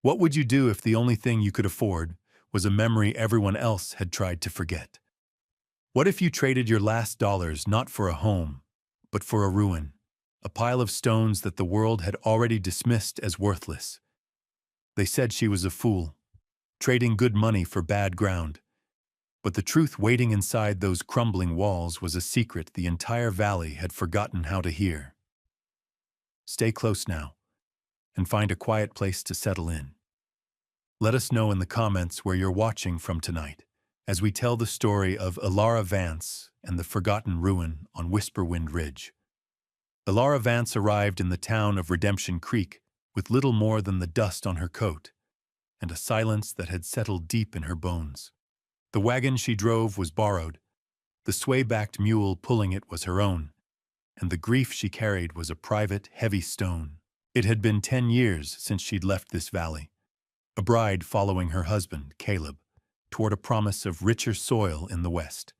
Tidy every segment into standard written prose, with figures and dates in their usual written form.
What would you do if the only thing you could afford was a memory everyone else had tried to forget? What if you traded your last dollars not for a home, but for a ruin, a pile of stones that the world had already dismissed as worthless? They said she was a fool, trading good money for bad ground. But the truth waiting inside those crumbling walls was a secret the entire valley had forgotten how to hear. Stay close now, and find a quiet place to settle in. Let us know in the comments where you're watching from tonight, as we tell the story of Ilara Vance and the forgotten ruin on Whisperwind Ridge. Ilara Vance arrived in the town of Redemption Creek with little more than the dust on her coat and a silence that had settled deep in her bones. The wagon she drove was borrowed, the sway-backed mule pulling it was her own, and the grief she carried was a private, heavy stone. It had been 10 years since she'd left this valley, a bride following her husband, Caleb, toward a promise of richer soil in the west.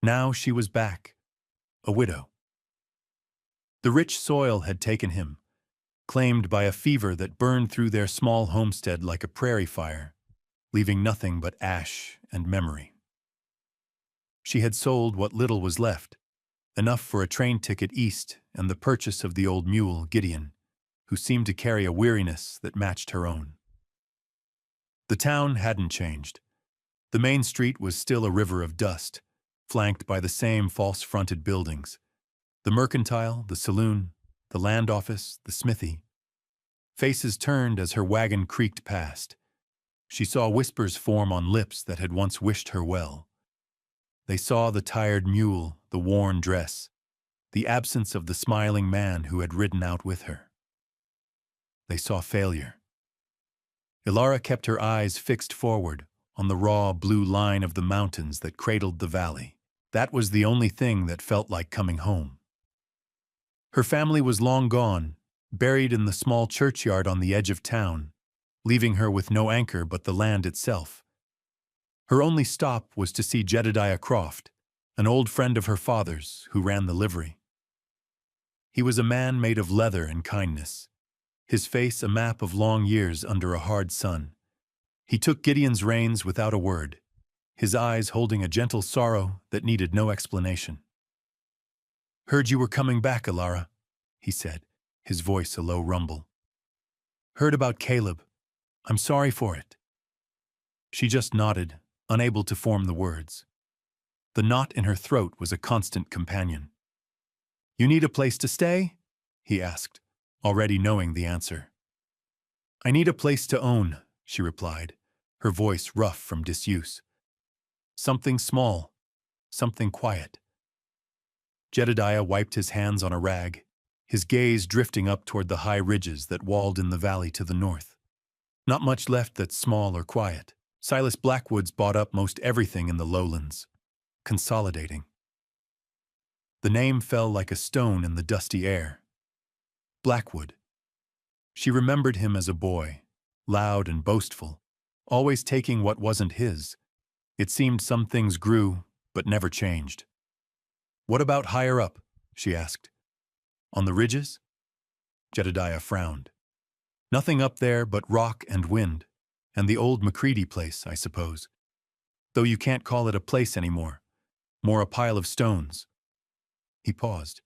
Now she was back, a widow. The rich soil had taken him, claimed by a fever that burned through their small homestead like a prairie fire, leaving nothing but ash and memory. She had sold what little was left, enough for a train ticket east and the purchase of the old mule, Gideon, who seemed to carry a weariness that matched her own. The town hadn't changed. The main street was still a river of dust, flanked by the same false-fronted buildings. The mercantile, the saloon, the land office, the smithy. Faces turned as her wagon creaked past. She saw whispers form on lips that had once wished her well. They saw the tired mule, the worn dress, the absence of the smiling man who had ridden out with her. They saw failure. Ilara kept her eyes fixed forward on the raw blue line of the mountains that cradled the valley. That was the only thing that felt like coming home. Her family was long gone, buried in the small churchyard on the edge of town, leaving her with no anchor but the land itself. Her only stop was to see Jedediah Croft, an old friend of her father's who ran the livery. He was a man made of leather and kindness, his face a map of long years under a hard sun. He took Gideon's reins without a word, his eyes holding a gentle sorrow that needed no explanation. "Heard you were coming back, Ilara," he said, his voice a low rumble. "Heard about Caleb. I'm sorry for it." She just nodded, unable to form the words. The knot in her throat was a constant companion. "You need a place to stay?" he asked, already knowing the answer. "I need a place to own," she replied, her voice rough from disuse. "Something small, something quiet." Jedediah wiped his hands on a rag, his gaze drifting up toward the high ridges that walled in the valley to the north. Not much left that's small or quiet. Silas Blackwood's bought up most everything in the lowlands, consolidating. The name fell like a stone in the dusty air. Blackwood. She remembered him as a boy, loud and boastful, always taking what wasn't his. It seemed some things grew, but never changed. "What about higher up?" she asked. "On the ridges?" Jedediah frowned. "Nothing up there but rock and wind, and the old McCready place, I suppose. Though you can't call it a place anymore, more a pile of stones." He paused.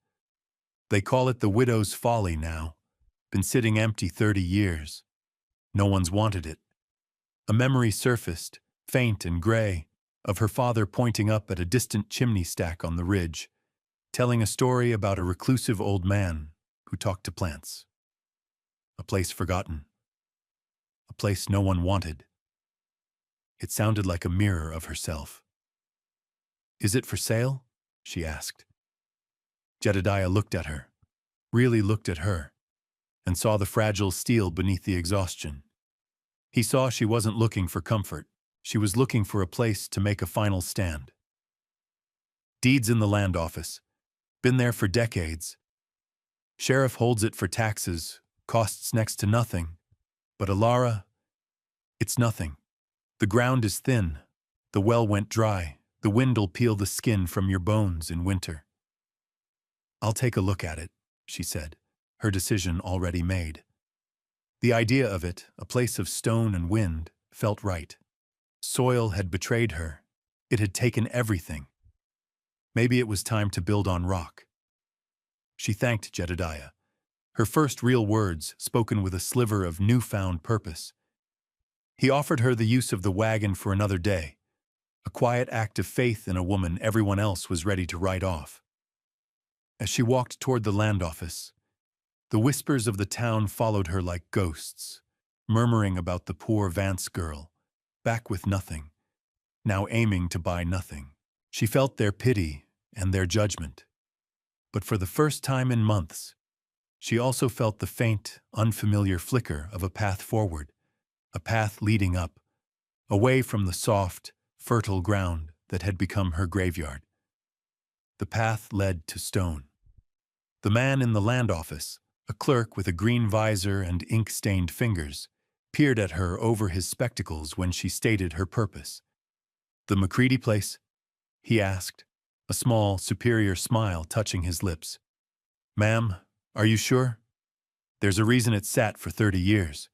"They call it the Widow's Folly now. Been sitting empty 30 years. No one's wanted it." A memory surfaced, faint and gray, of her father pointing up at a distant chimney stack on the ridge, telling a story about a reclusive old man who talked to plants. A place forgotten. A place no one wanted. It sounded like a mirror of herself. "Is it for sale?" she asked. Jedediah looked at her, really looked at her, and saw the fragile steel beneath the exhaustion. He saw she wasn't looking for comfort. She was looking for a place to make a final stand. "Deeds in the land office. Been there for decades. Sheriff holds it for taxes, costs next to nothing. But Ilara, it's nothing. The ground is thin. The well went dry. The wind'll peel the skin from your bones in winter." "I'll take a look at it," she said, her decision already made. The idea of it, a place of stone and wind, felt right. Soil had betrayed her. It had taken everything. Maybe it was time to build on rock. She thanked Jedediah. Her first real words, spoken with a sliver of newfound purpose. He offered her the use of the wagon for another day, a quiet act of faith in a woman everyone else was ready to write off. As she walked toward the land office, the whispers of the town followed her like ghosts, murmuring about the poor Vance girl, back with nothing, now aiming to buy nothing. She felt their pity and their judgment. But for the first time in months, she also felt the faint, unfamiliar flicker of a path forward, a path leading up, away from the soft, fertile ground that had become her graveyard. The path led to stone. The man in the land office, a clerk with a green visor and ink-stained fingers, peered at her over his spectacles when she stated her purpose. "The McCready place?" he asked, a small, superior smile touching his lips. "Ma'am, are you sure? There's a reason it sat for 30 years.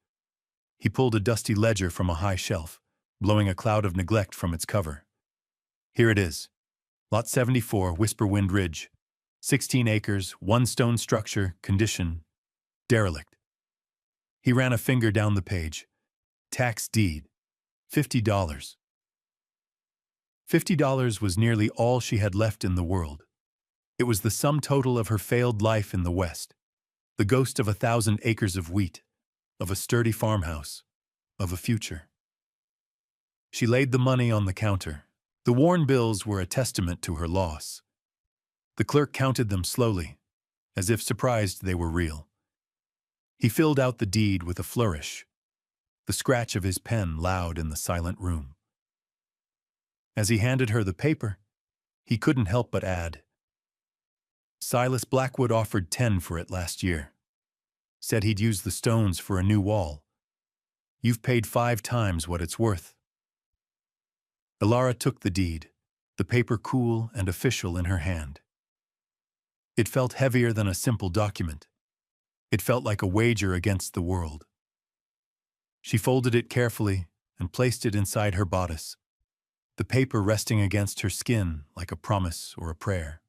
He pulled a dusty ledger from a high shelf, blowing a cloud of neglect from its cover. "Here it is. Lot 74, Whisperwind Ridge. 16 acres, one stone structure, condition, derelict." He ran a finger down the page. "Tax deed. $50. $50 was nearly all she had left in the world. It was the sum total of her failed life in the West, the ghost of 1,000 acres of wheat, of a sturdy farmhouse, of a future. She laid the money on the counter. The worn bills were a testament to her loss. The clerk counted them slowly, as if surprised they were real. He filled out the deed with a flourish, the scratch of his pen loud in the silent room. As he handed her the paper, he couldn't help but add, "Silas Blackwood offered 10 for it last year. Said he'd use the stones for a new wall. You've paid 5 times what it's worth." Elara took the deed, the paper cool and official in her hand. It felt heavier than a simple document. It felt like a wager against the world. She folded it carefully and placed it inside her bodice, the paper resting against her skin like a promise or a prayer.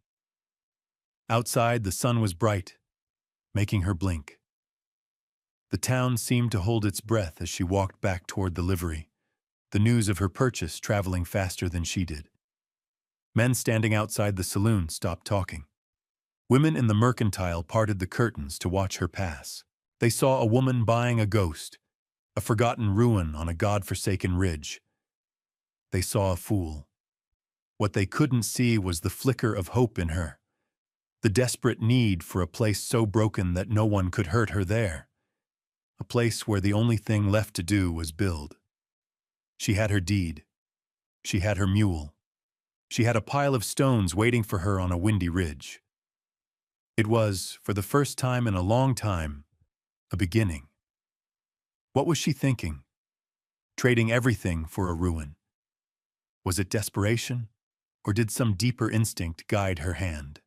Outside, the sun was bright, making her blink. The town seemed to hold its breath as she walked back toward the livery, the news of her purchase traveling faster than she did. Men standing outside the saloon stopped talking. Women in the mercantile parted the curtains to watch her pass. They saw a woman buying a ghost, a forgotten ruin on a god-forsaken ridge. They saw a fool. What they couldn't see was the flicker of hope in her, the desperate need for a place so broken that no one could hurt her there, a place where the only thing left to do was build. She had her deed. She had her mule. She had a pile of stones waiting for her on a windy ridge. It was, for the first time in a long time, a beginning. What was she thinking? Trading everything for a ruin. Was it desperation, or did some deeper instinct guide her hand?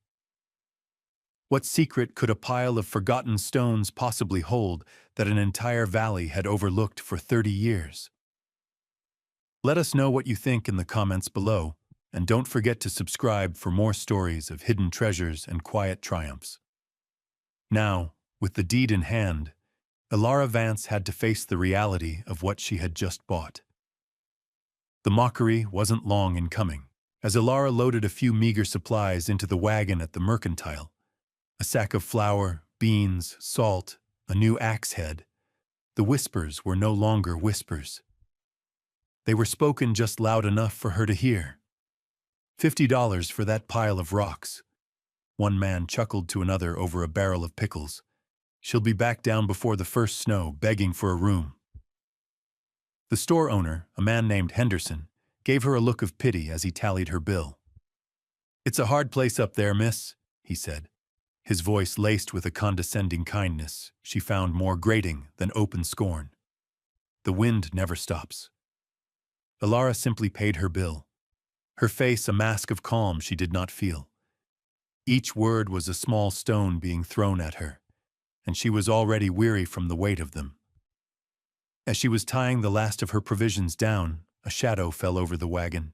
What secret could a pile of forgotten stones possibly hold that an entire valley had overlooked for 30 years? Let us know what you think in the comments below, and don't forget to subscribe for more stories of hidden treasures and quiet triumphs. Now, with the deed in hand, Elara Vance had to face the reality of what she had just bought. The mockery wasn't long in coming. As Elara loaded a few meager supplies into the wagon at the mercantile, a sack of flour, beans, salt, a new axe head, the whispers were no longer whispers. They were spoken just loud enough for her to hear. $50 for that pile of rocks. One man chuckled to another over a barrel of pickles. She'll be back down before the first snow, begging for a room. The store owner, a man named Henderson, gave her a look of pity as he tallied her bill. "It's a hard place up there, miss," he said, his voice laced with a condescending kindness she found more grating than open scorn. "The wind never stops." Elara simply paid her bill, her face a mask of calm she did not feel. Each word was a small stone being thrown at her, and she was already weary from the weight of them. As she was tying the last of her provisions down, a shadow fell over the wagon.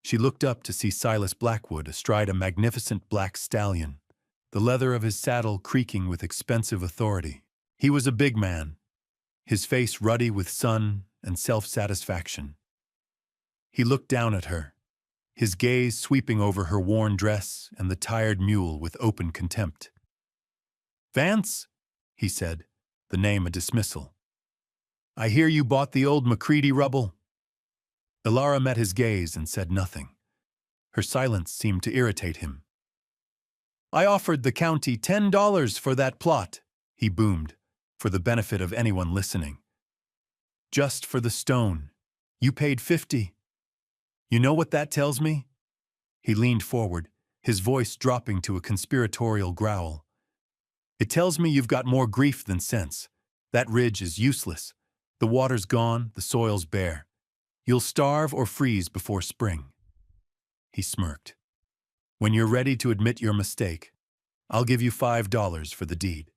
She looked up to see Silas Blackwood astride a magnificent black stallion, the leather of his saddle creaking with expensive authority. He was a big man, his face ruddy with sun and self-satisfaction. He looked down at her, his gaze sweeping over her worn dress and the tired mule with open contempt. "Vance," he said, the name a dismissal. "I hear you bought the old Macready rubble." Ilara met his gaze and said nothing. Her silence seemed to irritate him. "I offered the county $10 for that plot," he boomed, for the benefit of anyone listening. "Just for the stone. You paid 50. You know what that tells me?" He leaned forward, his voice dropping to a conspiratorial growl. "It tells me you've got more grief than sense. That ridge is useless. The water's gone, the soil's bare. You'll starve or freeze before spring." He smirked. "When you're ready to admit your mistake, I'll give you $5 for the deed.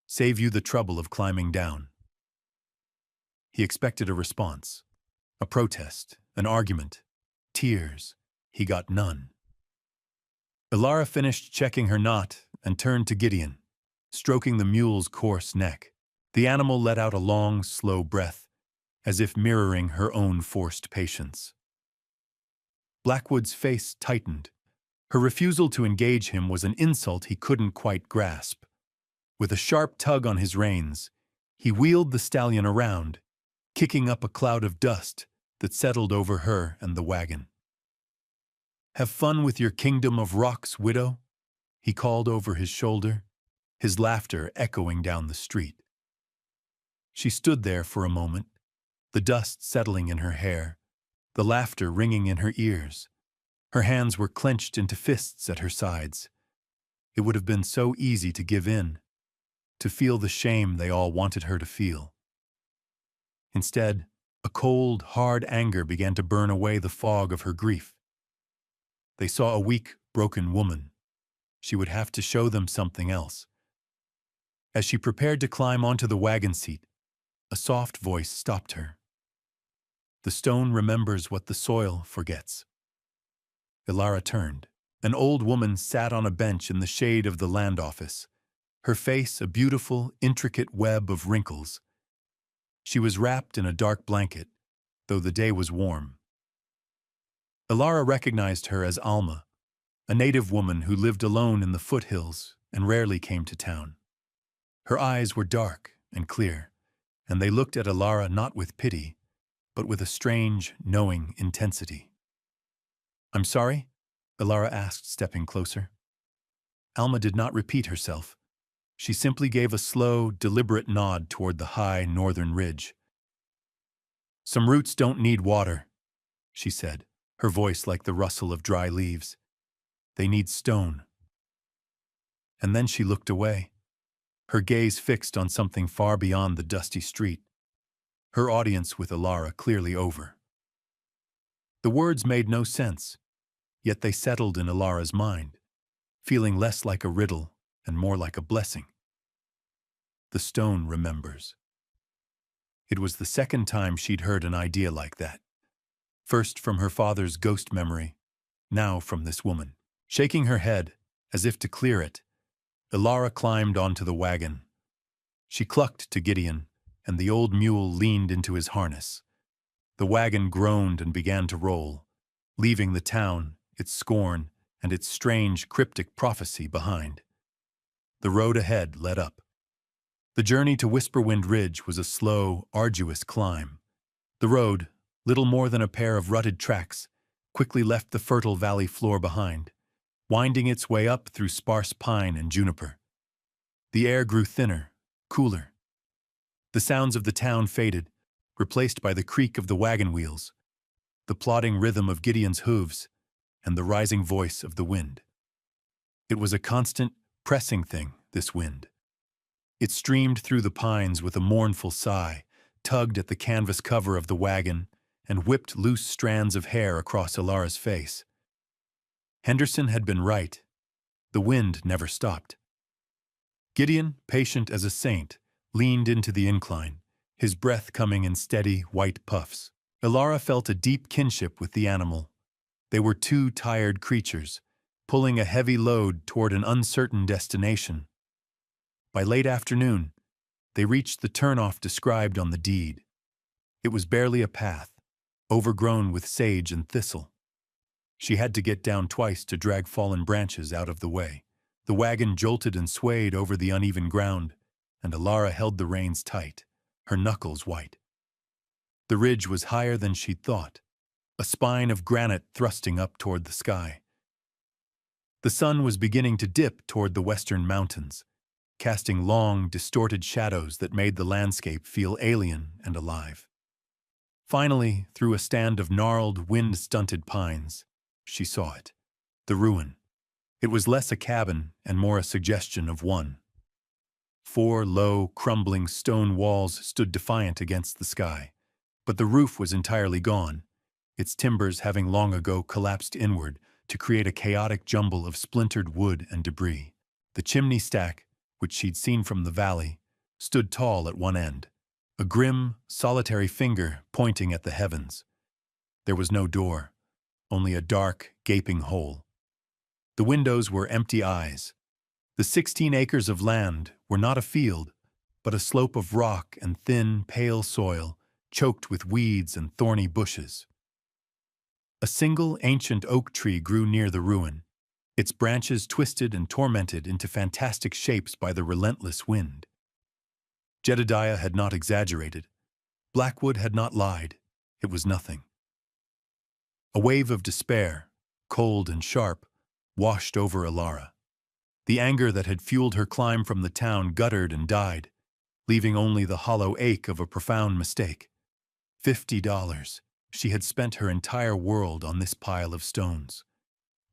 Save you the trouble of climbing down." He expected a response, a protest, an argument, tears. He got none. Ilara finished checking her knot and turned to Gideon, stroking the mule's coarse neck. The animal let out a long, slow breath, as if mirroring her own forced patience. Blackwood's face tightened. Her refusal to engage him was an insult he couldn't quite grasp. With a sharp tug on his reins, he wheeled the stallion around, kicking up a cloud of dust that settled over her and the wagon. "Have fun with your kingdom of rocks, widow," he called over his shoulder, his laughter echoing down the street. She stood there for a moment, the dust settling in her hair, the laughter ringing in her ears. Her hands were clenched into fists at her sides. It would have been so easy to give in, to feel the shame they all wanted her to feel. Instead, a cold, hard anger began to burn away the fog of her grief. They saw a weak, broken woman. She would have to show them something else. As she prepared to climb onto the wagon seat, a soft voice stopped her. "The stone remembers what the soil forgets." Ilara turned. An old woman sat on a bench in the shade of the land office, her face a beautiful, intricate web of wrinkles. She was wrapped in a dark blanket, though the day was warm. Ilara recognized her as Alma, a native woman who lived alone in the foothills and rarely came to town. Her eyes were dark and clear, and they looked at Ilara not with pity, but with a strange, knowing intensity. "I'm sorry?" Ilara asked, stepping closer. Alma did not repeat herself. She simply gave a slow, deliberate nod toward the high northern ridge. "Some roots don't need water," she said, her voice like the rustle of dry leaves. "They need stone." And then she looked away, her gaze fixed on something far beyond the dusty street, her audience with Ilara clearly over. The words made no sense, yet they settled in Ilara's mind, feeling less like a riddle and more like a blessing. The stone remembers. It was the second time she'd heard an idea like that. First from her father's ghost memory, now from this woman. Shaking her head, as if to clear it, Ilara climbed onto the wagon. She clucked to Gideon, and the old mule leaned into his harness. The wagon groaned and began to roll, leaving the town, its scorn, and its strange, cryptic prophecy behind. The road ahead led up. The journey to Whisperwind Ridge was a slow, arduous climb. The road, little more than a pair of rutted tracks, quickly left the fertile valley floor behind, winding its way up through sparse pine and juniper. The air grew thinner, cooler. The sounds of the town faded, replaced by the creak of the wagon wheels, the plodding rhythm of Gideon's hooves, and the rising voice of the wind. It was a constant, pressing thing, this wind. It streamed through the pines with a mournful sigh, tugged at the canvas cover of the wagon, and whipped loose strands of hair across Ilara's face. Henderson had been right. The wind never stopped. Gideon, patient as a saint, leaned into the incline, his breath coming in steady, white puffs. Ilara felt a deep kinship with the animal. They were two tired creatures, pulling a heavy load toward an uncertain destination. By late afternoon, they reached the turnoff described on the deed. It was barely a path, overgrown with sage and thistle. She had to get down twice to drag fallen branches out of the way. The wagon jolted and swayed over the uneven ground, and Ilara held the reins tight, her knuckles white. The ridge was higher than she'd thought, a spine of granite thrusting up toward the sky. The sun was beginning to dip toward the western mountains, casting long, distorted shadows that made the landscape feel alien and alive. Finally, through a stand of gnarled, wind-stunted pines, she saw it, the ruin. It was less a cabin and more a suggestion of one. 4 low, crumbling stone walls stood defiant against the sky, but the roof was entirely gone, its timbers having long ago collapsed inward to create a chaotic jumble of splintered wood and debris. The chimney stack, which she'd seen from the valley, stood tall at one end, a grim, solitary finger pointing at the heavens. There was no door, only a dark, gaping hole. The windows were empty eyes. The 16 acres of land were not a field, but a slope of rock and thin, pale soil, choked with weeds and thorny bushes. A single ancient oak tree grew near the ruin, its branches twisted and tormented into fantastic shapes by the relentless wind. Jedediah had not exaggerated. Blackwood had not lied. It was nothing. A wave of despair, cold and sharp, washed over Ilara. The anger that had fueled her climb from the town guttered and died, leaving only the hollow ache of a profound mistake. $50. She had spent her entire world on this pile of stones.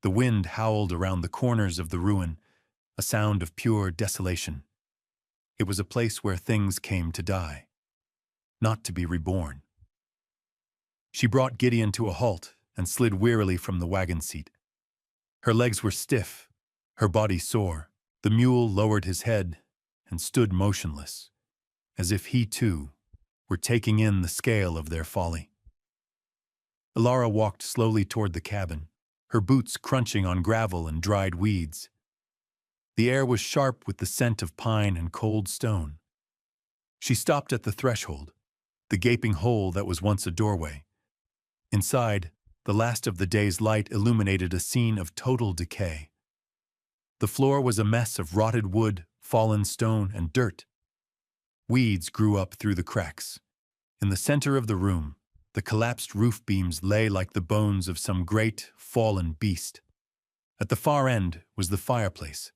The wind howled around the corners of the ruin, a sound of pure desolation. It was a place where things came to die, not to be reborn. She brought Gideon to a halt and slid wearily from the wagon seat. Her legs were stiff, her body sore. The mule lowered his head and stood motionless, as if he, too, were taking in the scale of their folly. Ilara walked slowly toward the cabin, her boots crunching on gravel and dried weeds. The air was sharp with the scent of pine and cold stone. She stopped at the threshold, the gaping hole that was once a doorway. Inside, the last of the day's light illuminated a scene of total decay. The floor was a mess of rotted wood, fallen stone, and dirt. Weeds grew up through the cracks. In the center of the room, the collapsed roof beams lay like the bones of some great, fallen beast. At the far end was the fireplace,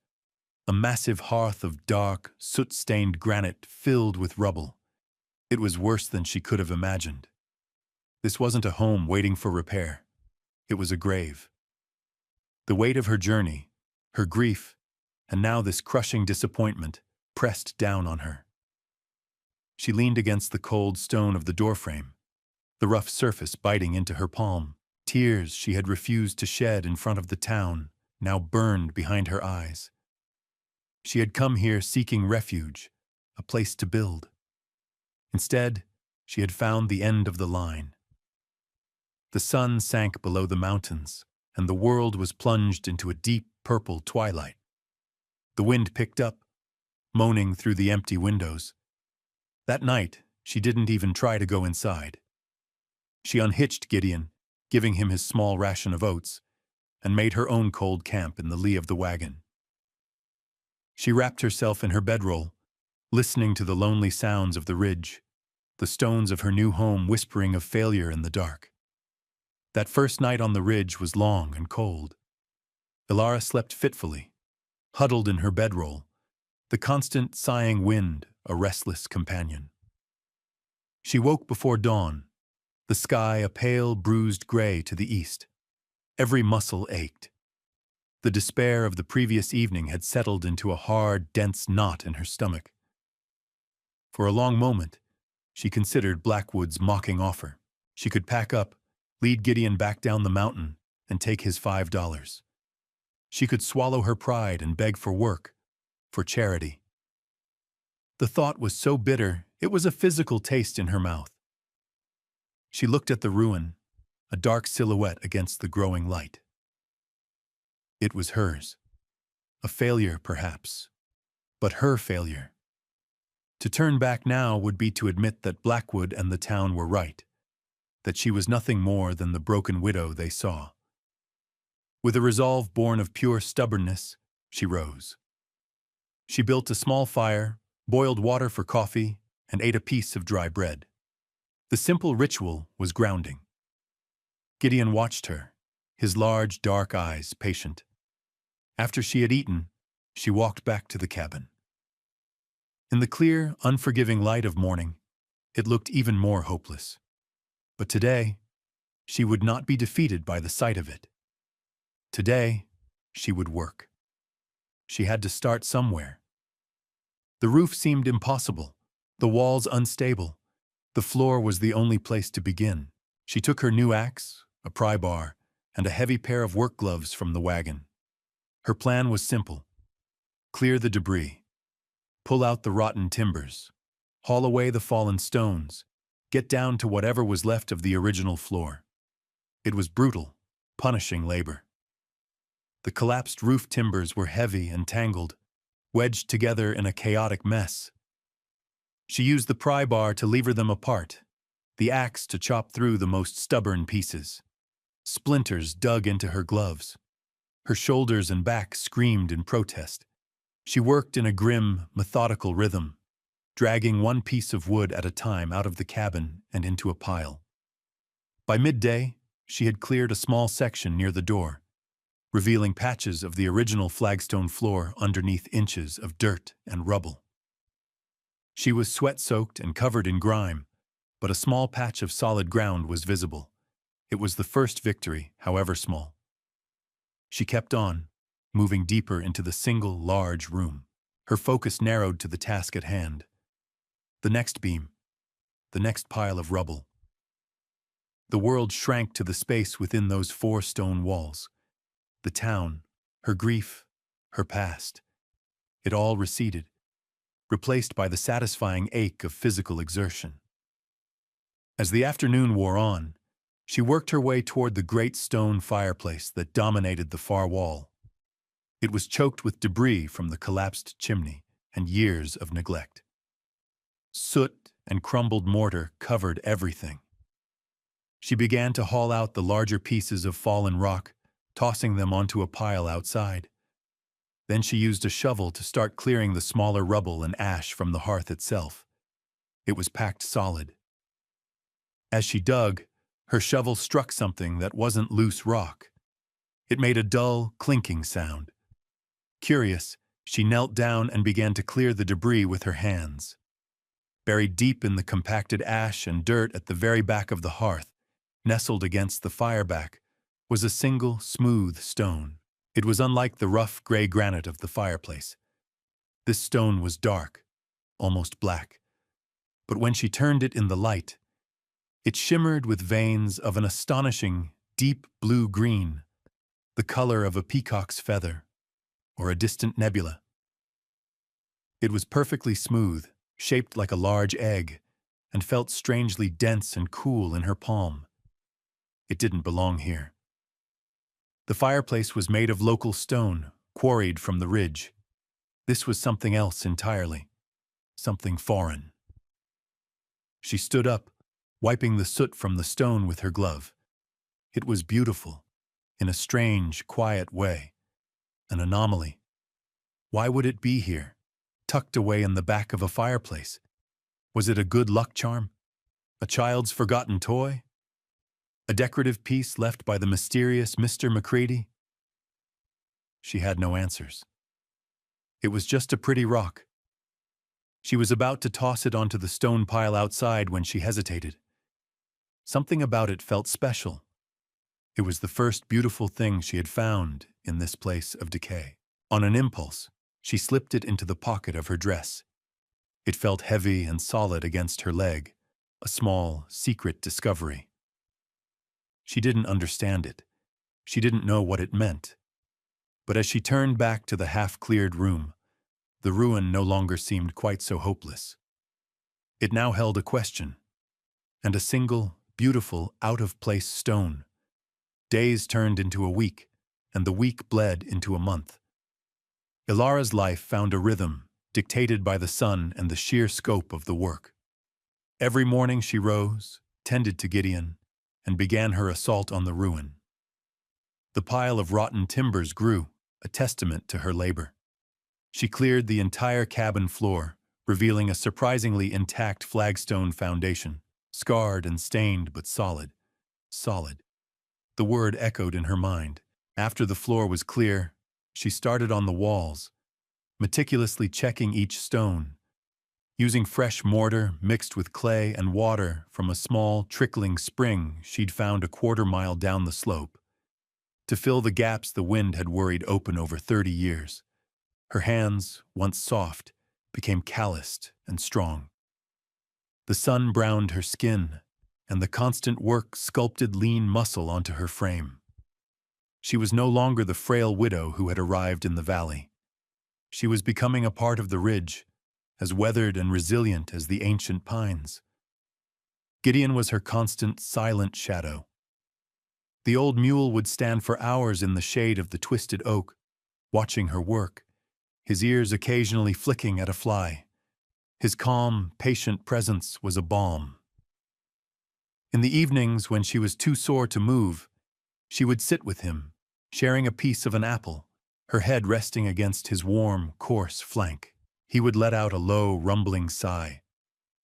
a massive hearth of dark, soot-stained granite filled with rubble. It was worse than she could have imagined. This wasn't a home waiting for repair. It was a grave. The weight of her journey, her grief, and now this crushing disappointment pressed down on her. She leaned against the cold stone of the doorframe, the rough surface biting into her palm. Tears she had refused to shed in front of the town now burned behind her eyes. She had come here seeking refuge, a place to build. Instead, she had found the end of the line. The sun sank below the mountains, and the world was plunged into a deep purple twilight. The wind picked up, moaning through the empty windows. That night, she didn't even try to go inside. She unhitched Gideon, giving him his small ration of oats, and made her own cold camp in the lee of the wagon. She wrapped herself in her bedroll, listening to the lonely sounds of the ridge, the stones of her new home whispering of failure in the dark. That first night on the ridge was long and cold. Ilara slept fitfully, huddled in her bedroll, the constant sighing wind a restless companion. She woke before dawn, the sky a pale, bruised gray to the east. Every muscle ached. The despair of the previous evening had settled into a hard, dense knot in her stomach. For a long moment, she considered Blackwood's mocking offer. She could pack up, lead Gideon back down the mountain, and take his $5. She could swallow her pride and beg for work, for charity. The thought was so bitter It was a physical taste in her mouth. She looked at the ruin, a dark silhouette against the growing light. It was hers. A failure, perhaps, but her failure. To turn back now would be to admit that Blackwood and the town were right, that she was nothing more than the broken widow they saw. With a resolve born of pure stubbornness, she rose. She built a small fire, boiled water for coffee, and ate a piece of dry bread. The simple ritual was grounding. Gideon watched her, his large, dark eyes patient. After she had eaten, she walked back to the cabin. In the clear, unforgiving light of morning, it looked even more hopeless. But today, she would not be defeated by the sight of it. Today, she would work. She had to start somewhere. The roof seemed impossible, the walls unstable. The floor was the only place to begin. She took her new axe, a pry bar, and a heavy pair of work gloves from the wagon. Her plan was simple. Clear the debris. Pull out the rotten timbers. Haul away the fallen stones. Get down to whatever was left of the original floor. It was brutal, punishing labor. The collapsed roof timbers were heavy and tangled, wedged together in a chaotic mess. She used the pry bar to lever them apart, the axe to chop through the most stubborn pieces. Splinters dug into her gloves. Her shoulders and back screamed in protest. She worked in a grim, methodical rhythm, dragging one piece of wood at a time out of the cabin and into a pile. By midday, she had cleared a small section near the door, revealing patches of the original flagstone floor underneath inches of dirt and rubble. She was sweat-soaked and covered in grime, but a small patch of solid ground was visible. It was the first victory, however small. She kept on, moving deeper into the single large room. Her focus narrowed to the task at hand. The next beam, the next pile of rubble. The world shrank to the space within those 4 stone walls. The town, her grief, her past. It all receded, replaced by the satisfying ache of physical exertion. As the afternoon wore on, she worked her way toward the great stone fireplace that dominated the far wall. It was choked with debris from the collapsed chimney and years of neglect. Soot and crumbled mortar covered everything. She began to haul out the larger pieces of fallen rock, tossing them onto a pile outside. Then she used a shovel to start clearing the smaller rubble and ash from the hearth itself. It was packed solid. As she dug, her shovel struck something that wasn't loose rock. It made a dull, clinking sound. Curious, she knelt down and began to clear the debris with her hands. Buried deep in the compacted ash and dirt at the very back of the hearth, nestled against the fireback, was a single, smooth stone. It was unlike the rough gray granite of the fireplace. This stone was dark, almost black. But when she turned it in the light, it shimmered with veins of an astonishing, deep blue-green, the color of a peacock's feather or a distant nebula. It was perfectly smooth, shaped like a large egg, and felt strangely dense and cool in her palm. It didn't belong here. The fireplace was made of local stone, quarried from the ridge. This was something else entirely, something foreign. She stood up, wiping the soot from the stone with her glove. It was beautiful, in a strange, quiet way, an anomaly. Why would it be here, tucked away in the back of a fireplace? Was it a good luck charm? A child's forgotten toy? A decorative piece left by the mysterious Mr. McCready? She had no answers. It was just a pretty rock. She was about to toss it onto the stone pile outside when she hesitated. Something about it felt special. It was the first beautiful thing she had found in this place of decay. On an impulse, she slipped it into the pocket of her dress. It felt heavy and solid against her leg, a small, secret discovery. She didn't understand it. She didn't know what it meant. But as she turned back to the half-cleared room, the ruin no longer seemed quite so hopeless. It now held a question, and a single, beautiful, out-of-place stone. Days turned into a week, and the week bled into a month. Ilara's life found a rhythm, dictated by the sun and the sheer scope of the work. Every morning she rose, tended to Gideon, and began her assault on the ruin. The pile of rotten timbers grew, a testament to her labor. She cleared the entire cabin floor, revealing a surprisingly intact flagstone foundation, scarred and stained but solid. Solid. The word echoed in her mind. After the floor was clear, she started on the walls, meticulously checking each stone. Using fresh mortar mixed with clay and water from a small, trickling spring she'd found a quarter-mile down the slope, to fill the gaps the wind had worried open over 30 years. Her hands, once soft, became calloused and strong. The sun browned her skin, and the constant work sculpted lean muscle onto her frame. She was no longer the frail widow who had arrived in the valley. She was becoming a part of the ridge, as weathered and resilient as the ancient pines. Gideon was her constant, silent shadow. The old mule would stand for hours in the shade of the twisted oak, watching her work, his ears occasionally flicking at a fly. His calm, patient presence was a balm. In the evenings, when she was too sore to move, she would sit with him, sharing a piece of an apple, her head resting against his warm, coarse flank. He would let out a low, rumbling sigh,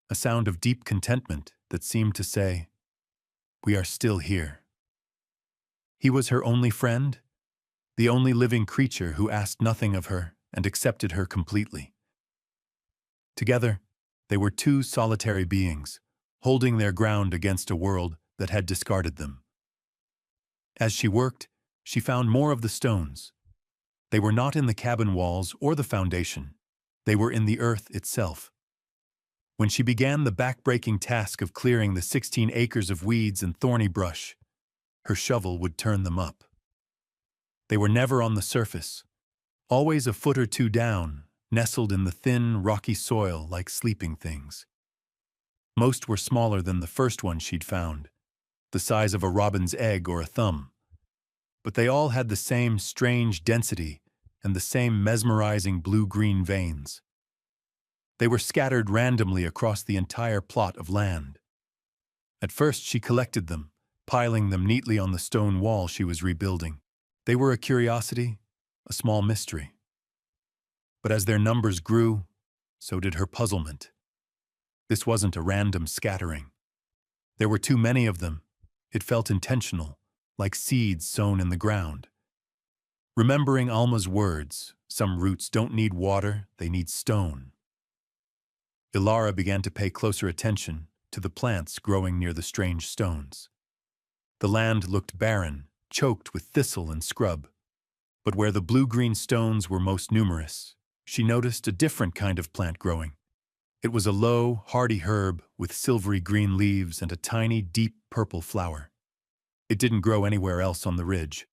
a sound of deep contentment that seemed to say, "We are still here." He was her only friend, the only living creature who asked nothing of her and accepted her completely. Together, they were two solitary beings, holding their ground against a world that had discarded them. As she worked, she found more of the stones. They were not in the cabin walls or the foundation. They were in the earth itself. When she began the back-breaking task of clearing the 16 acres of weeds and thorny brush, her shovel would turn them up. They were never on the surface, always a foot or two down, nestled in the thin, rocky soil like sleeping things. Most were smaller than the first one she'd found, the size of a robin's egg or a thumb. But they all had the same strange density and the same mesmerizing blue-green veins. They were scattered randomly across the entire plot of land. At first she collected them, piling them neatly on the stone wall she was rebuilding. They were a curiosity, a small mystery. But as their numbers grew, so did her puzzlement. This wasn't a random scattering. There were too many of them. It felt intentional, like seeds sown in the ground. Remembering Alma's words, some roots don't need water, they need stone. Ilara began to pay closer attention to the plants growing near the strange stones. The land looked barren, choked with thistle and scrub. But where the blue-green stones were most numerous, she noticed a different kind of plant growing. It was a low, hardy herb with silvery green leaves and a tiny, deep purple flower. It didn't grow anywhere else on the ridge,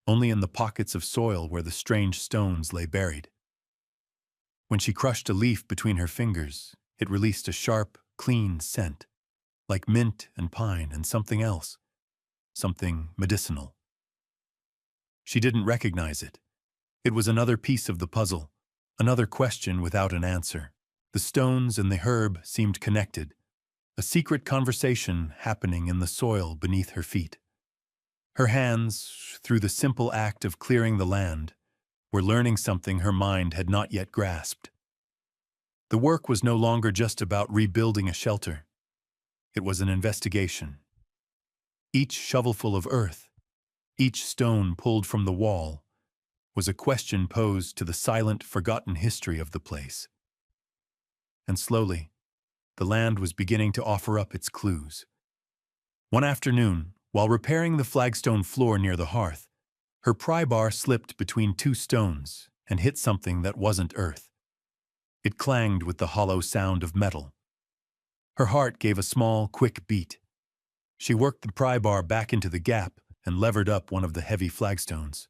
only in the pockets of soil where the strange stones lay buried. When she crushed a leaf between her fingers, it released a sharp, clean scent, like mint and pine and something else, something medicinal. She didn't recognize it. It was another piece of the puzzle, another question without an answer. The stones and the herb seemed connected, a secret conversation happening in the soil beneath her feet. Her hands, through the simple act of clearing the land, were learning something her mind had not yet grasped. The work was no longer just about rebuilding a shelter. It was an investigation. Each shovelful of earth, each stone pulled from the wall, was a question posed to the silent, forgotten history of the place. And slowly, the land was beginning to offer up its clues. One afternoon, while repairing the flagstone floor near the hearth, her pry bar slipped between two stones and hit something that wasn't earth. It clanged with the hollow sound of metal. Her heart gave a small, quick beat. She worked the pry bar back into the gap and levered up one of the heavy flagstones.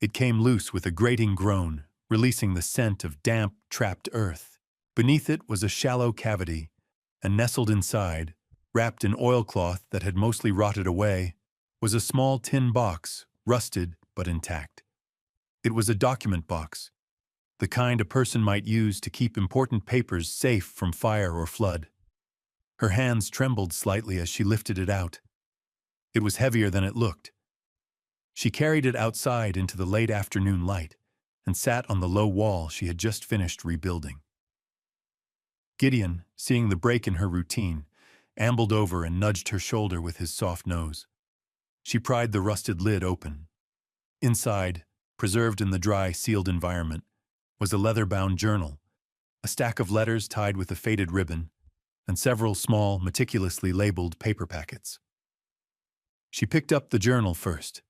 It came loose with a grating groan, releasing the scent of damp, trapped earth. Beneath it was a shallow cavity, and nestled inside, wrapped in oilcloth that had mostly rotted away, was a small tin box, rusted but intact. It was a document box, the kind a person might use to keep important papers safe from fire or flood. Her hands trembled slightly as she lifted it out. It was heavier than it looked. She carried it outside into the late afternoon light and sat on the low wall she had just finished rebuilding. Gideon, seeing the break in her routine, ambled over and nudged her shoulder with his soft nose. She pried the rusted lid open. Inside, preserved in the dry, sealed environment, was a leather-bound journal, a stack of letters tied with a faded ribbon, and several small, meticulously labeled paper packets. She picked up the journal first.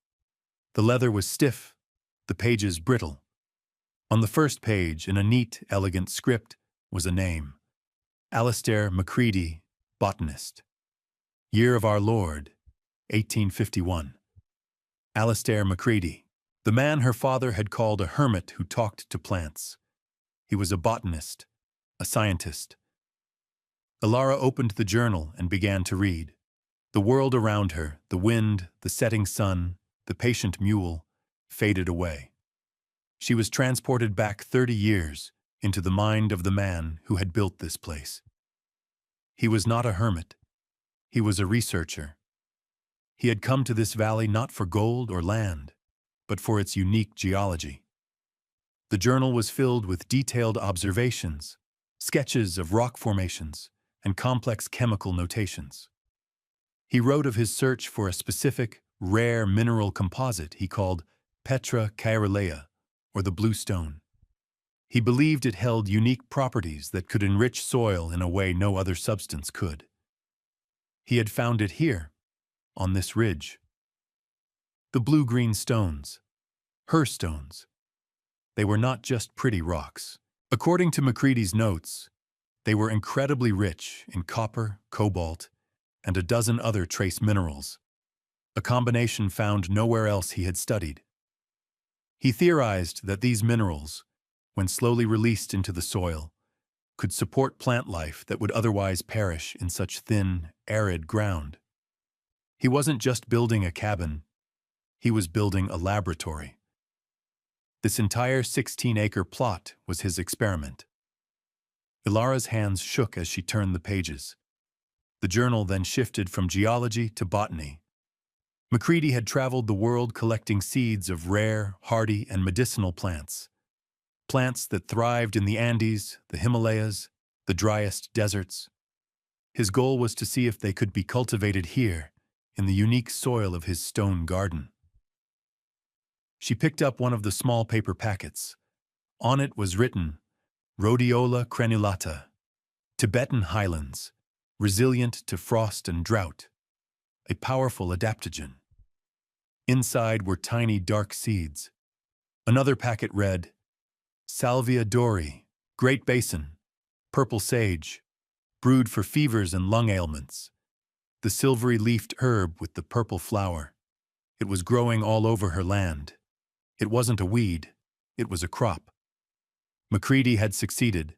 The leather was stiff, the pages brittle. On the first page, in a neat, elegant script, was a name: Alistair Macready, botanist. Year of our Lord, 1851. Alistair Macready, the man her father had called a hermit who talked to plants. He was a botanist, a scientist. Ilara opened the journal and began to read. The world around her, the wind, the setting sun, the patient mule, faded away. She was transported back 30 years into the mind of the man who had built this place. He was not a hermit. He was a researcher. He had come to this valley not for gold or land, but for its unique geology. The journal was filled with detailed observations, sketches of rock formations, and complex chemical notations. He wrote of his search for a specific, rare mineral composite he called Petra caerulea, or the blue stone. He believed it held unique properties that could enrich soil in a way no other substance could. He had found it here, on this ridge. The blue-green stones, her stones. They were not just pretty rocks. According to Macready's notes, they were incredibly rich in copper, cobalt, and a dozen other trace minerals, a combination found nowhere else he had studied. He theorized that these minerals, when slowly released into the soil, could support plant life that would otherwise perish in such thin, arid ground. He wasn't just building a cabin, he was building a laboratory. This entire 16-acre plot was his experiment. Ilara's hands shook as she turned the pages. The journal then shifted from geology to botany. Macready had traveled the world collecting seeds of rare, hardy, and medicinal plants. Plants that thrived in the Andes, the Himalayas, the driest deserts. His goal was to see if they could be cultivated here, in the unique soil of his stone garden. She picked up one of the small paper packets. On it was written, Rhodiola crenulata, Tibetan highlands, resilient to frost and drought, a powerful adaptogen. Inside were tiny dark seeds. Another packet read, Salvia dori, Great Basin, purple sage, brewed for fevers and lung ailments. The silvery-leafed herb with the purple flower. It was growing all over her land. It wasn't a weed, it was a crop. Macready had succeeded.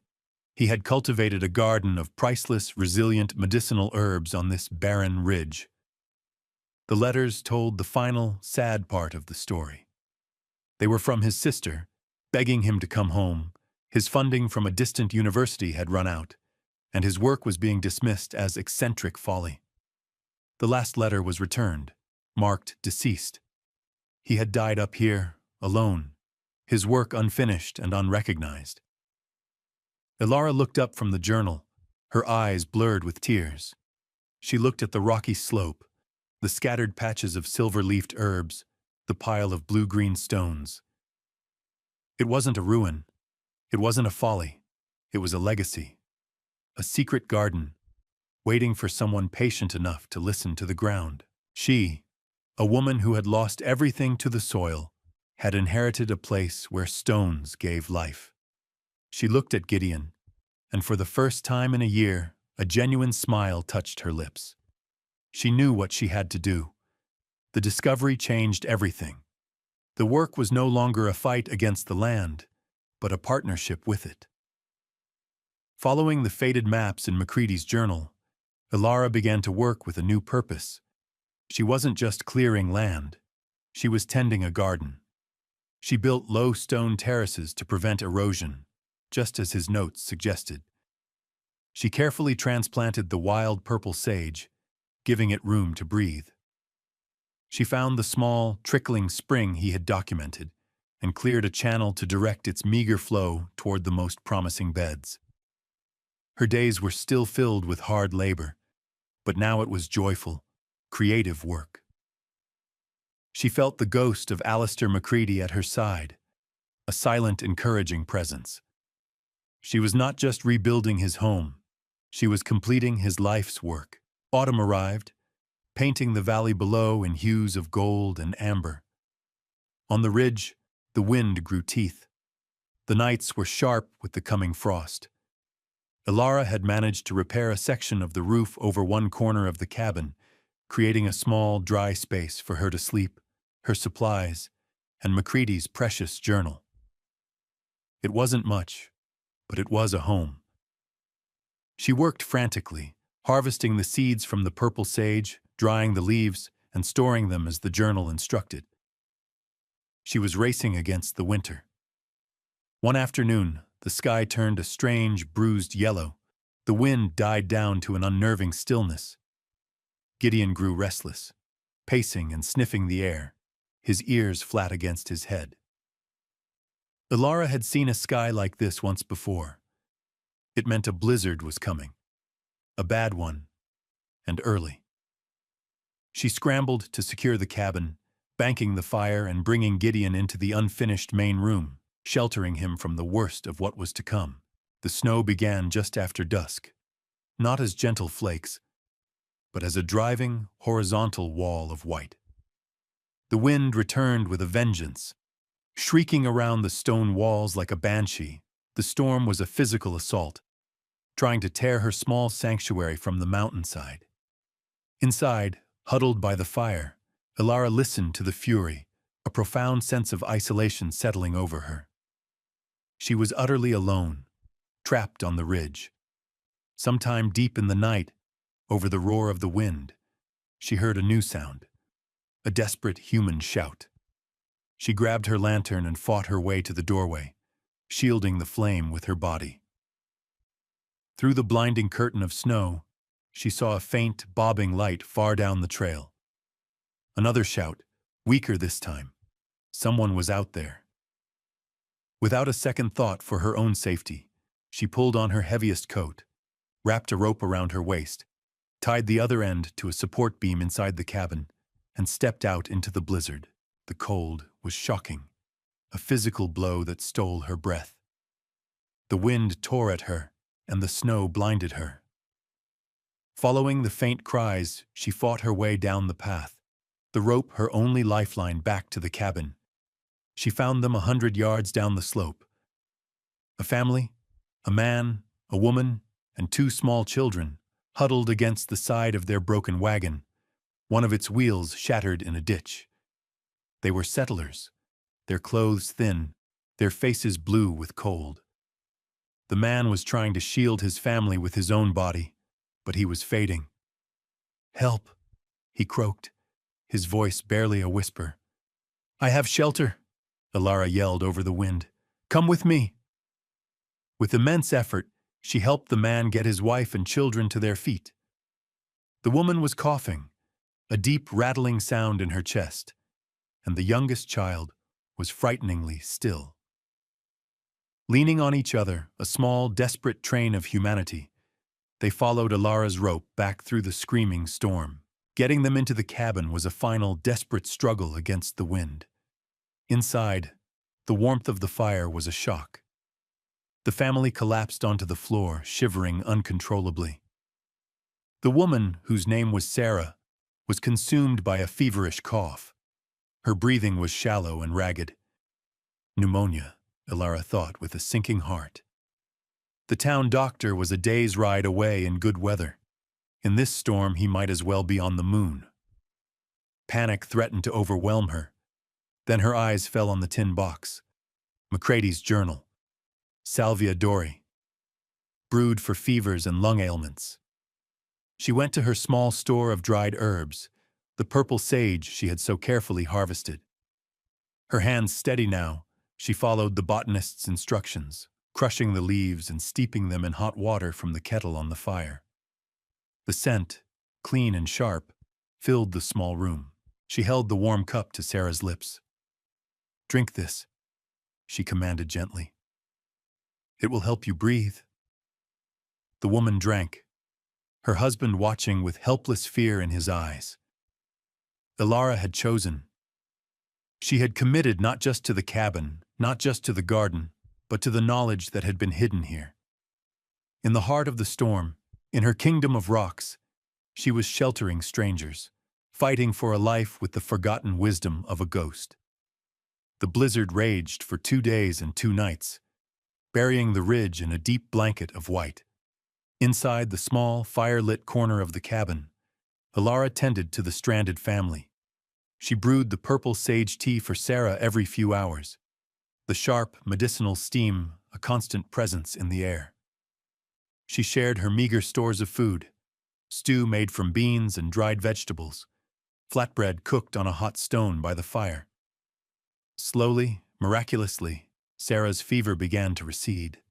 He had cultivated a garden of priceless, resilient medicinal herbs on this barren ridge. The letters told the final, sad part of the story. They were from his sister, begging him to come home. His funding from a distant university had run out, and his work was being dismissed as eccentric folly. The last letter was returned, marked deceased. He had died up here, alone, his work unfinished and unrecognized. Ilara looked up from the journal, her eyes blurred with tears. She looked at the rocky slope, the scattered patches of silver-leafed herbs, the pile of blue-green stones. It wasn't a ruin. It wasn't a folly. It was a legacy. A secret garden, waiting for someone patient enough to listen to the ground. She, a woman who had lost everything to the soil, had inherited a place where stones gave life. She looked at Gideon, and for the first time in a year, a genuine smile touched her lips. She knew what she had to do. The discovery changed everything. The work was no longer a fight against the land, but a partnership with it. Following the faded maps in Macready's journal, Ilara began to work with a new purpose. She wasn't just clearing land, she was tending a garden. She built low stone terraces to prevent erosion, just as his notes suggested. She carefully transplanted the wild purple sage, giving it room to breathe. She found the small, trickling spring he had documented and cleared a channel to direct its meager flow toward the most promising beds. Her days were still filled with hard labor, but now it was joyful, creative work. She felt the ghost of Alistair Macready at her side, a silent, encouraging presence. She was not just rebuilding his home, she was completing his life's work. Autumn arrived, painting the valley below in hues of gold and amber. On the ridge, the wind grew teeth. The nights were sharp with the coming frost. Ilara had managed to repair a section of the roof over one corner of the cabin, creating a small, dry space for her to sleep, her supplies, and Macready's precious journal. It wasn't much, but it was a home. She worked frantically, harvesting the seeds from the purple sage, drying the leaves, and storing them as the journal instructed. She was racing against the winter. One afternoon, the sky turned a strange, bruised yellow. The wind died down to an unnerving stillness. Gideon grew restless, pacing and sniffing the air, his ears flat against his head. Ilara had seen a sky like this once before. It meant a blizzard was coming, a bad one, and early. She scrambled to secure the cabin, banking the fire and bringing Gideon into the unfinished main room, sheltering him from the worst of what was to come. The snow began just after dusk, not as gentle flakes, but as a driving, horizontal wall of white. The wind returned with a vengeance, shrieking around the stone walls like a banshee. The storm was a physical assault, trying to tear her small sanctuary from the mountainside. Inside, huddled by the fire, Ilara listened to the fury, a profound sense of isolation settling over her. She was utterly alone, trapped on the ridge. Sometime deep in the night, over the roar of the wind, she heard a new sound, a desperate human shout. She grabbed her lantern and fought her way to the doorway, shielding the flame with her body. Through the blinding curtain of snow, she saw a faint, bobbing light far down the trail. Another shout, weaker this time. Someone was out there. Without a second thought for her own safety, she pulled on her heaviest coat, wrapped a rope around her waist, tied the other end to a support beam inside the cabin, and stepped out into the blizzard. The cold was shocking, a physical blow that stole her breath. The wind tore at her, and the snow blinded her. Following the faint cries, she fought her way down the path, the rope her only lifeline back to the cabin. She found them 100 yards down the slope. A family, a man, a woman, and 2 small children, huddled against the side of their broken wagon, one of its wheels shattered in a ditch. They were settlers, their clothes thin, their faces blue with cold. The man was trying to shield his family with his own body, but he was fading. "Help," he croaked, his voice barely a whisper. "I have shelter," Ilara yelled over the wind. "Come with me." With immense effort, she helped the man get his wife and children to their feet. The woman was coughing, a deep rattling sound in her chest, and the youngest child was frighteningly still. Leaning on each other, a small, desperate train of humanity, they followed Ilara's rope back through the screaming storm. Getting them into the cabin was a final, desperate struggle against the wind. Inside, the warmth of the fire was a shock. The family collapsed onto the floor, shivering uncontrollably. The woman, whose name was Sarah, was consumed by a feverish cough. Her breathing was shallow and ragged. Pneumonia, Ilara thought with a sinking heart. The town doctor was a day's ride away in good weather. In this storm, he might as well be on the moon. Panic threatened to overwhelm her. Then her eyes fell on the tin box. Macready's journal. Salvia Dori. brewed for fevers and lung ailments. She went to her small store of dried herbs, the purple sage she had so carefully harvested. Her hands steady now, she followed the botanist's instructions, crushing the leaves and steeping them in hot water from the kettle on the fire. The scent, clean and sharp, filled the small room. She held the warm cup to Sarah's lips. "Drink this," she commanded gently. "It will help you breathe." The woman drank, her husband watching with helpless fear in his eyes. Ilara had chosen. She had committed not just to the cabin, not just to the garden, but to the knowledge that had been hidden here. In the heart of the storm, in her kingdom of rocks, she was sheltering strangers, fighting for a life with the forgotten wisdom of a ghost. The blizzard raged for 2 days and 2 nights, burying the ridge in a deep blanket of white. Inside the small, fire-lit corner of the cabin, Ilara tended to the stranded family. She brewed the purple sage tea for Sarah every few hours, the sharp, medicinal steam a constant presence in the air. She shared her meager stores of food, stew made from beans and dried vegetables, flatbread cooked on a hot stone by the fire. Slowly, miraculously, Sarah's fever began to recede.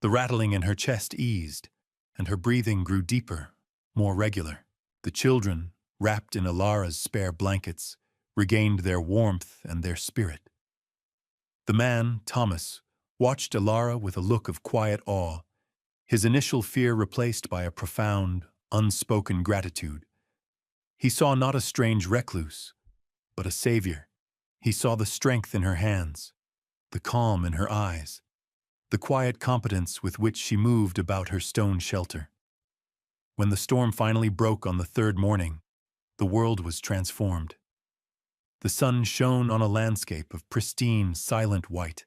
The rattling in her chest eased, and her breathing grew deeper, more regular. The children, wrapped in Ilara's spare blankets, regained their warmth and their spirit. The man, Thomas, watched Ilara with a look of quiet awe, his initial fear replaced by a profound, unspoken gratitude. He saw not a strange recluse, but a savior. He saw the strength in her hands, the calm in her eyes, the quiet competence with which she moved about her stone shelter. When the storm finally broke on the 3rd morning, the world was transformed. The sun shone on a landscape of pristine, silent white.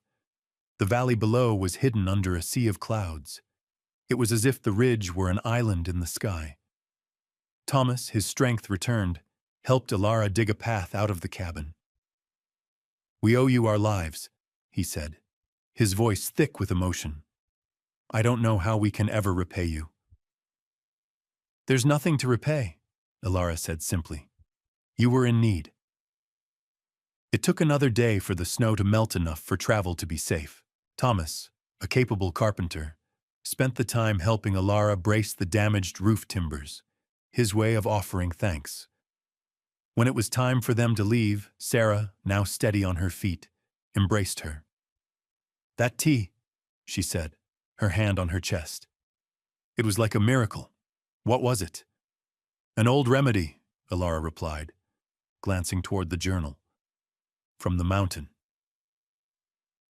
The valley below was hidden under a sea of clouds. It was as if the ridge were an island in the sky. Thomas, his strength returned, helped Ilara dig a path out of the cabin. "We owe you our lives," he said, his voice thick with emotion. "I don't know how we can ever repay you." "There's nothing to repay," Ilara said simply. "You were in need." It took another day for the snow to melt enough for travel to be safe. Thomas, a capable carpenter, spent the time helping Ilara brace the damaged roof timbers, his way of offering thanks. When it was time for them to leave, Sarah, now steady on her feet, embraced her. "That tea," she said, her hand on her chest. "It was like a miracle. What was it?" "An old remedy," Ilara replied, glancing toward the journal. "From the mountain."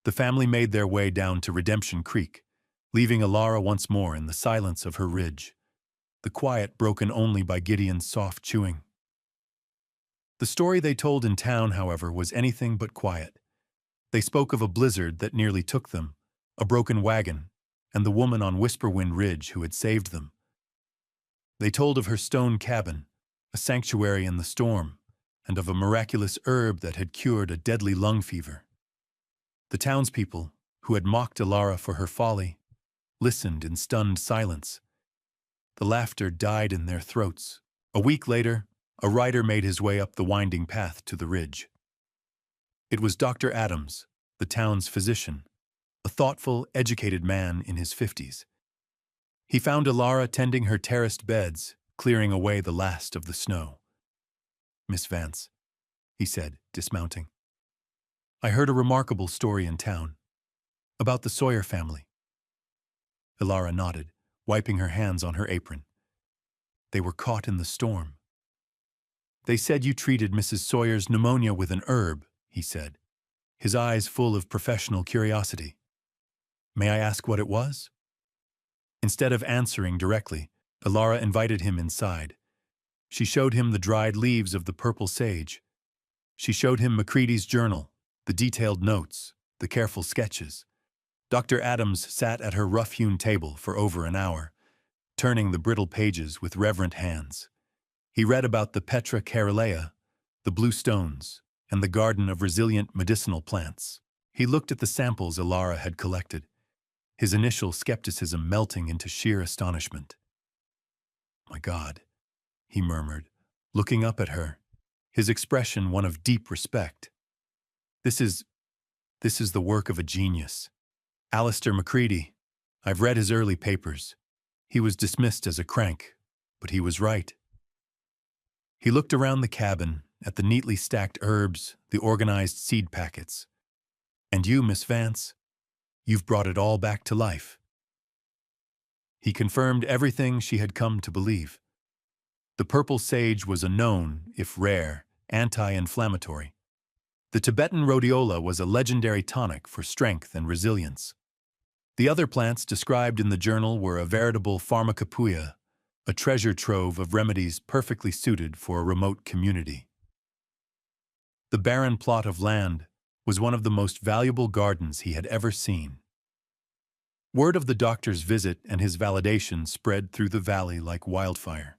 The family made their way down to Redemption Creek, leaving Ilara once more in the silence of her ridge, the quiet broken only by Gideon's soft chewing. The story they told in town, however, was anything but quiet. They spoke of a blizzard that nearly took them, a broken wagon, and the woman on Whisperwind Ridge who had saved them. They told of her stone cabin, a sanctuary in the storm, and of a miraculous herb that had cured a deadly lung fever. The townspeople, who had mocked Ilara for her folly, listened in stunned silence. The laughter died in their throats. A week later, a rider made his way up the winding path to the ridge. It was Dr. Adams, the town's physician, a thoughtful, educated man in his 50s. He found Ilara tending her terraced beds, clearing away the last of the snow. "Miss Vance," he said, dismounting, "I heard a remarkable story in town, about the Sawyer family." Ilara nodded, wiping her hands on her apron. "They were caught in the storm." "They said you treated Mrs. Sawyer's pneumonia with an herb," he said, his eyes full of professional curiosity. "May I ask what it was?" Instead of answering directly, Ilara invited him inside. She showed him the dried leaves of the purple sage. She showed him Macready's journal, the detailed notes, the careful sketches. Dr. Adams sat at her rough-hewn table for over an hour, turning the brittle pages with reverent hands. He read about the Petra Carolea, the blue stones, and the garden of resilient medicinal plants. He looked at the samples Ilara had collected. his initial skepticism melting into sheer astonishment. "My God," he murmured, looking up at her, his expression one of deep respect. This is, this is the work of a genius. Alistair Macready. I've read his early papers. He was dismissed as a crank, but he was right." He looked around the cabin, at the neatly stacked herbs, the organized seed packets. "And you, Miss Vance, you've brought it all back to life." He confirmed everything she had come to believe. The purple sage was a known, if rare, anti-inflammatory. The Tibetan rhodiola was a legendary tonic for strength and resilience. The other plants described in the journal were a veritable pharmacopoeia, a treasure trove of remedies perfectly suited for a remote community. The barren plot of land was one of the most valuable gardens he had ever seen. Word of the doctor's visit and his validation spread through the valley like wildfire.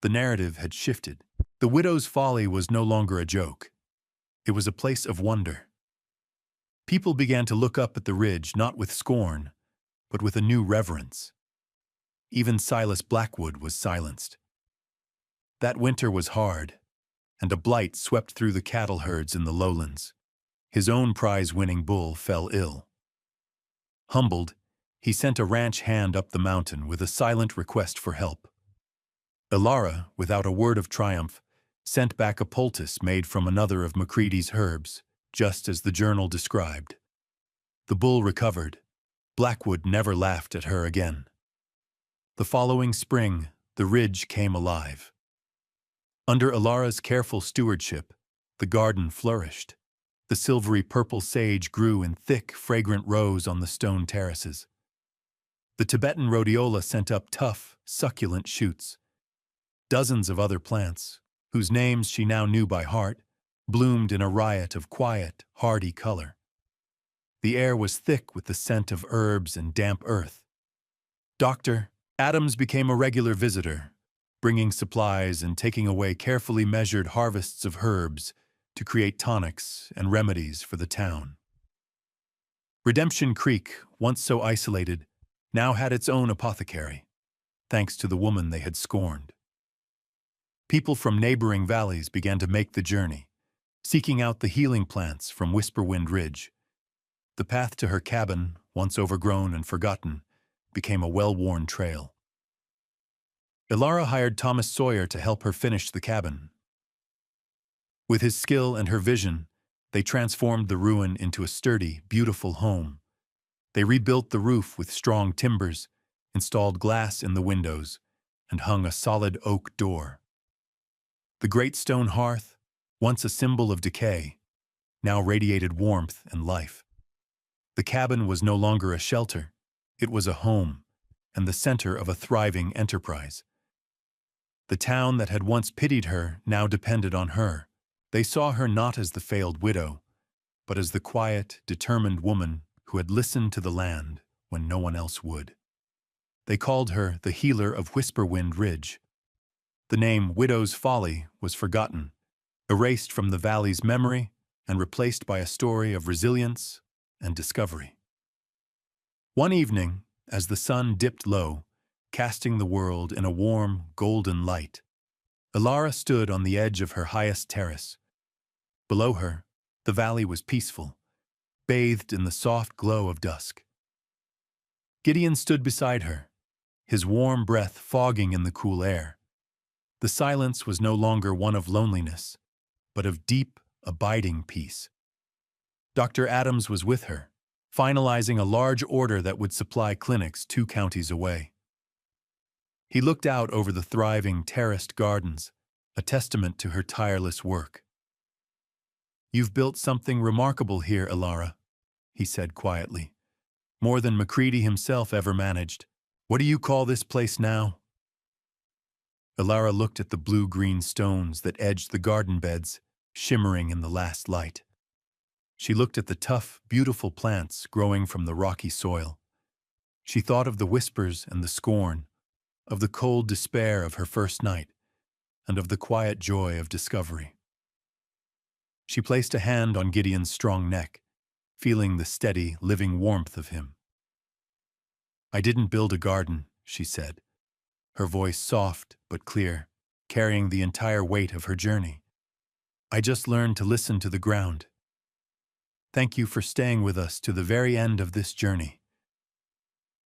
The narrative had shifted. The widow's folly was no longer a joke. It was a place of wonder. People began to look up at the ridge not with scorn, but with a new reverence. Even Silas Blackwood was silenced. That winter was hard, and a blight swept through the cattle herds in the lowlands. His own prize-winning bull fell ill. Humbled, he sent a ranch hand up the mountain with a silent request for help. Ilara, without a word of triumph, sent back a poultice made from another of Macready's herbs, just as the journal described. The bull recovered. Blackwood never laughed at her again. The following spring, the ridge came alive. Under Ilara's careful stewardship, the garden flourished. The silvery purple sage grew in thick, fragrant rows on the stone terraces. The Tibetan rhodiola sent up tough, succulent shoots. Dozens of other plants, whose names she now knew by heart, bloomed in a riot of quiet, hardy color. The air was thick with the scent of herbs and damp earth. Dr. Adams became a regular visitor, bringing supplies and taking away carefully measured harvests of herbs to create tonics and remedies for the town. Redemption Creek, once so isolated, now had its own apothecary, thanks to the woman they had scorned. People from neighboring valleys began to make the journey, seeking out the healing plants from Whisperwind Ridge. The path to her cabin, once overgrown and forgotten, became a well-worn trail. Ilara hired Thomas Sawyer to help her finish the cabin. With his skill and her vision, they transformed the ruin into a sturdy, beautiful home. They rebuilt the roof with strong timbers, installed glass in the windows, and hung a solid oak door. The great stone hearth, once a symbol of decay, now radiated warmth and life. The cabin was no longer a shelter, it was a home, and the center of a thriving enterprise. The town that had once pitied her now depended on her. They saw her not as the failed widow, but as the quiet, determined woman who had listened to the land when no one else would. They called her the healer of Whisperwind Ridge. The name Widow's Folly was forgotten, erased from the valley's memory and replaced by a story of resilience and discovery. One evening, as the sun dipped low, casting the world in a warm, golden light, Ilara stood on the edge of her highest terrace. Below her, the valley was peaceful, bathed in the soft glow of dusk. Gideon stood beside her, his warm breath fogging in the cool air. The silence was no longer one of loneliness, but of deep, abiding peace. Dr. Adams was with her, finalizing a large order that would supply clinics 2 counties away. He looked out over the thriving, terraced gardens, a testament to her tireless work. "You've built something remarkable here, Ilara," he said quietly. "More than Macready himself ever managed. What do you call this place now?" Ilara looked at the blue-green stones that edged the garden beds, shimmering in the last light. She looked at the tough, beautiful plants growing from the rocky soil. She thought of the whispers and the scorn, of the cold despair of her first night, and of the quiet joy of discovery. She placed a hand on Gideon's strong neck, feeling the steady, living warmth of him. I didn't build a garden, she said, her voice soft but clear, carrying the entire weight of her journey. I just learned to listen to the ground. Thank you for staying with us to the very end of this journey.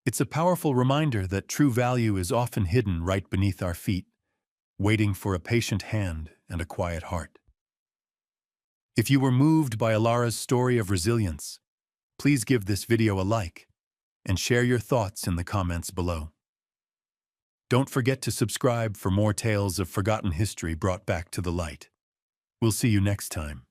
It's a powerful reminder that true value is often hidden right beneath our feet, waiting for a patient hand and a quiet heart. If you were moved by Alara's story of resilience, please give this video a like and share your thoughts in the comments below. Don't forget to subscribe for more tales of forgotten history brought back to the light. We'll see you next time.